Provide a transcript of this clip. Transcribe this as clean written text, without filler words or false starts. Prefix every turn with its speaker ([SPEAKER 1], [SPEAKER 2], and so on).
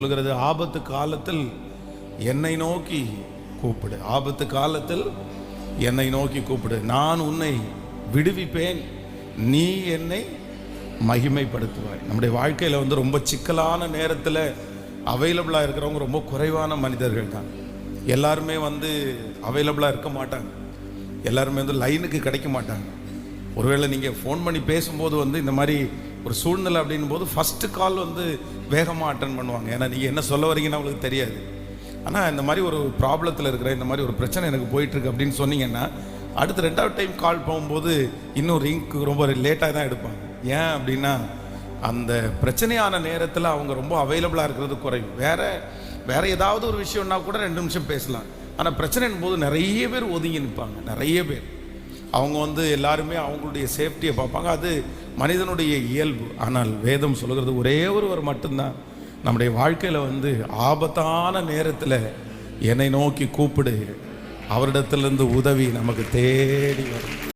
[SPEAKER 1] சொல்கிறது, ஆபத்து காலத்தில் என்னை நோக்கி கூப்பிடு. ஆபத்து காலத்தில் என்னை நோக்கி கூப்பிடு, நான் உன்னை விடுவிப்பேன், நீ என்னை மகிமைப்படுத்துவாய். நம்முடைய வாழ்க்கையில் ரொம்ப சிக்கலான நேரத்தில் அவைலபிளாக இருக்கிறவங்க ரொம்ப குறைவான மனிதர்கள் தான். எல்லாருமே அவைலபிளாக இருக்க மாட்டாங்க. எல்லாருமே லைனுக்கு கிடைக்க மாட்டாங்க. ஒருவேளை நீங்கள் ஃபோன் பண்ணி பேசும்போது இந்த மாதிரி ஒரு சூழ்நிலை அப்படின் போது ஃபஸ்ட்டு கால் வேகமாக அட்டன் பண்ணுவாங்க. ஏன்னா நீங்கள் என்ன சொல்ல வரீங்கன்னு அவங்களுக்கு தெரியாது. ஆனால் இந்த மாதிரி ஒரு ப்ராப்ளத்தில் இருக்கிற, இந்த மாதிரி ஒரு பிரச்சனை எனக்கு போயிட்டுருக்கு அப்படின்னு சொன்னீங்கன்னா, அடுத்து 2வது டைம் கால் போகும்போது இன்னும் ரிங்க்கு ரொம்ப லேட்டாக தான் எடுப்பாங்க. ஏன் அப்படின்னா, அந்த பிரச்சனையான நேரத்தில் அவங்க ரொம்ப அவைலபிளாக இருக்கிறது குறையும். வேறு ஏதாவது ஒரு விஷயம்னா கூட 2 நிமிஷம் பேசலாம். ஆனால் பிரச்சனைன் போது நிறைய பேர் ஒதுங்கி நிற்பாங்க. நிறைய பேர் அவங்க எல்லாருமே அவங்களுடைய சேஃப்டியை பார்ப்பாங்க. அது மனிதனுடைய இயல்பு. ஆனால் வேதம் சொல்கிறது, ஒரே ஒருவர் மட்டும்தான் நம்முடைய வாழ்க்கையில் ஆபத்தான நேரத்தில் என்னை நோக்கி கூப்பிடு, அவரிடத்திலிருந்து உதவி நமக்கு தேடி வரும்.